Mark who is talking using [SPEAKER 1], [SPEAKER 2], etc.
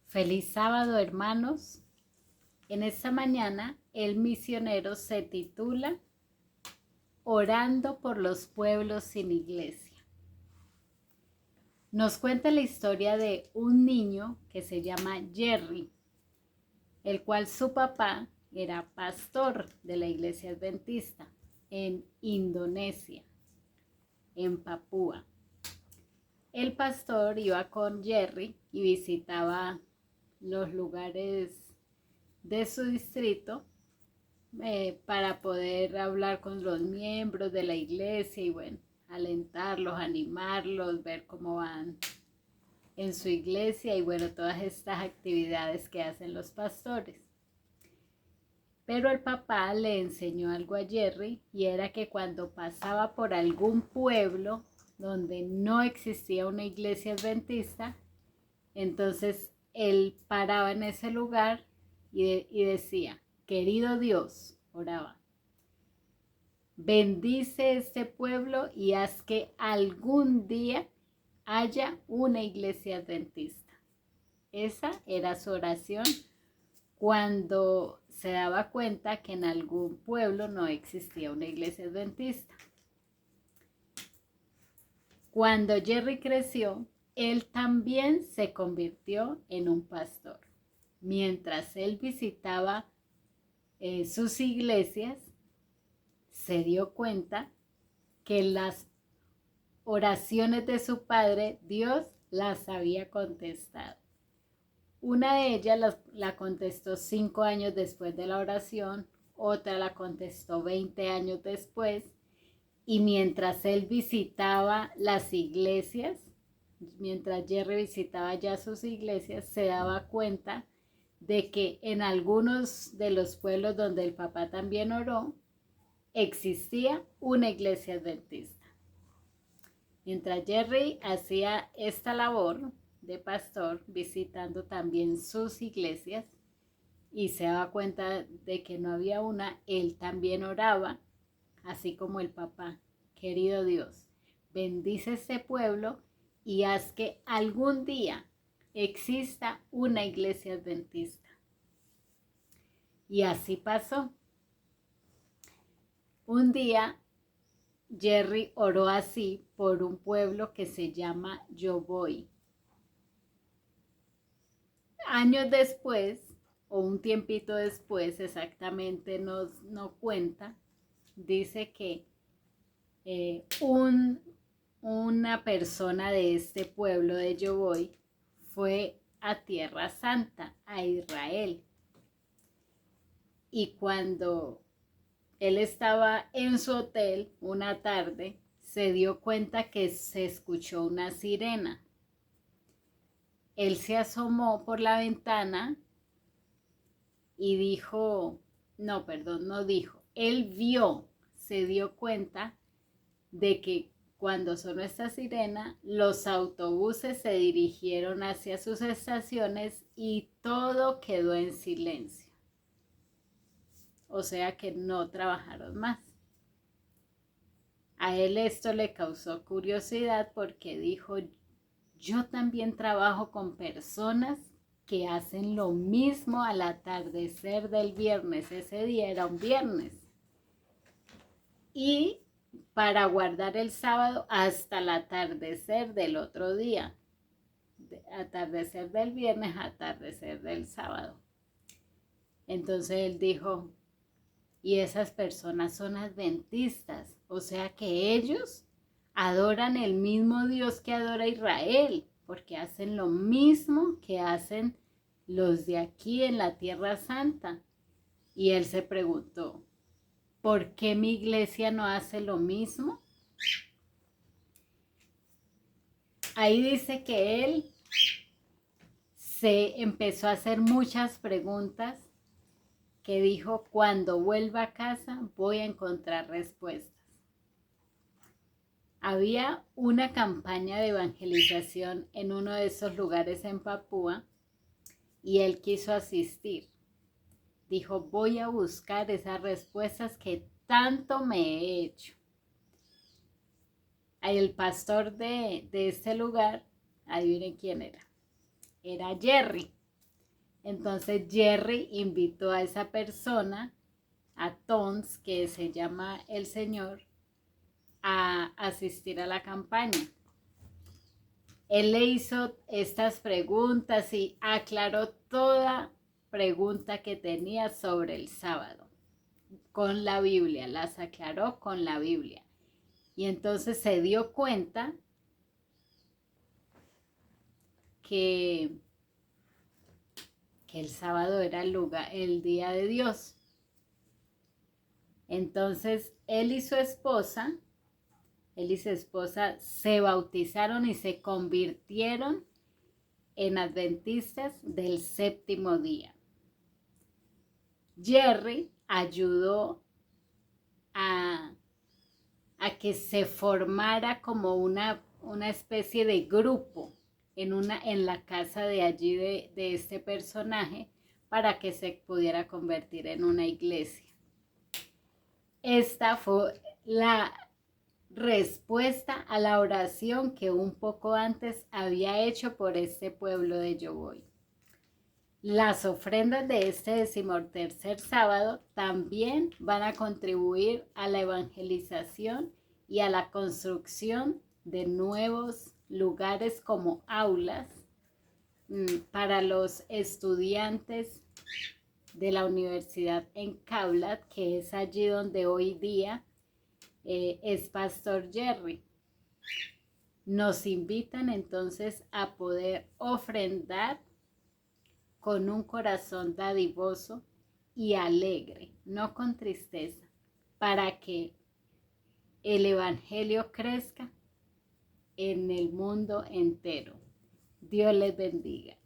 [SPEAKER 1] Feliz sábado, hermanos. En esta mañana el misionero se titula Orando por los pueblos sin iglesia. Nos cuenta la historia de un niño que se llama Jerry, el cual su papá era pastor de la iglesia adventista en Indonesia, en Papúa. El pastor iba con Jerry y visitaba los lugares de su distrito para poder hablar con los miembros de la iglesia y bueno, alentarlos, animarlos, ver cómo van en su iglesia y bueno, todas estas actividades que hacen los pastores. Pero el papá le enseñó algo a Jerry y era que cuando pasaba por algún pueblo donde no existía una iglesia adventista, entonces él paraba en ese lugar y decía, querido Dios, oraba, bendice este pueblo y haz que algún día haya una iglesia adventista. Esa era su oración cuando se daba cuenta que en algún pueblo no existía una iglesia adventista. Cuando Jerry creció, él también se convirtió en un pastor. Mientras él visitaba sus iglesias, se dio cuenta que las oraciones de su padre, Dios las había contestado. Una de ellas la contestó 5 años después de la oración, otra la contestó 20 años después, y mientras él visitaba las iglesias, mientras Jerry visitaba ya sus iglesias, se daba cuenta de que en algunos de los pueblos donde el papá también oró, existía una iglesia adventista. Mientras Jerry hacía esta labor de pastor, visitando también sus iglesias, y se daba cuenta de que no había una, él también oraba, así como el papá. Querido Dios, bendice este pueblo y haz que algún día exista una iglesia adventista. Y así pasó. Un día Jerry oró así por un pueblo que se llama Yoboy. Años después, o un tiempito después, exactamente no cuenta, dice que una persona de este pueblo de Yoboy fue a Tierra Santa, a Israel. Y cuando él estaba en su hotel una tarde, se dio cuenta que se escuchó una sirena. Él se asomó por la ventana y dijo, no dijo, él vio, se dio cuenta de que cuando sonó esta sirena, los autobuses se dirigieron hacia sus estaciones y todo quedó en silencio. O sea que no trabajaron más. A él esto le causó curiosidad porque dijo, yo también trabajo con personas que hacen lo mismo al atardecer del viernes. Ese día era un viernes. Y para guardar el sábado hasta el atardecer del otro día. Atardecer del viernes, atardecer del sábado. Entonces él dijo, y esas personas son adventistas, o sea que ellos adoran el mismo Dios que adora Israel, porque hacen lo mismo que hacen los de aquí en la Tierra Santa. Y él se preguntó, ¿por qué mi iglesia no hace lo mismo? Ahí dice que él se empezó a hacer muchas preguntas que dijo, cuando vuelva a casa voy a encontrar respuestas. Había una campaña de evangelización en uno de esos lugares en Papúa y él quiso asistir. Dijo, voy a buscar esas respuestas que tanto me he hecho. El pastor de este lugar, adivinen quién era. Era Jerry. Entonces Jerry invitó a esa persona, a Tons, que se llama el señor, a asistir a la campaña. Él le hizo estas preguntas y aclaró toda pregunta que tenía sobre el sábado con la Biblia, las aclaró con la Biblia. Y entonces se dio cuenta que el sábado era el día de Dios. Entonces él y su esposa se bautizaron y se convirtieron en adventistas del séptimo día. Jerry ayudó a que se formara como una especie de grupo en la casa de allí de este personaje para que se pudiera convertir en una iglesia. Esta fue la respuesta a la oración que un poco antes había hecho por este pueblo de Yoboy. Las ofrendas de este 13º sábado también van a contribuir a la evangelización y a la construcción de nuevos lugares como aulas para los estudiantes de la universidad en Kaulat, que es allí donde hoy día es Pastor Jerry. Nos invitan entonces a poder ofrendar con un corazón dadivoso y alegre, no con tristeza, para que el evangelio crezca en el mundo entero. Dios les bendiga.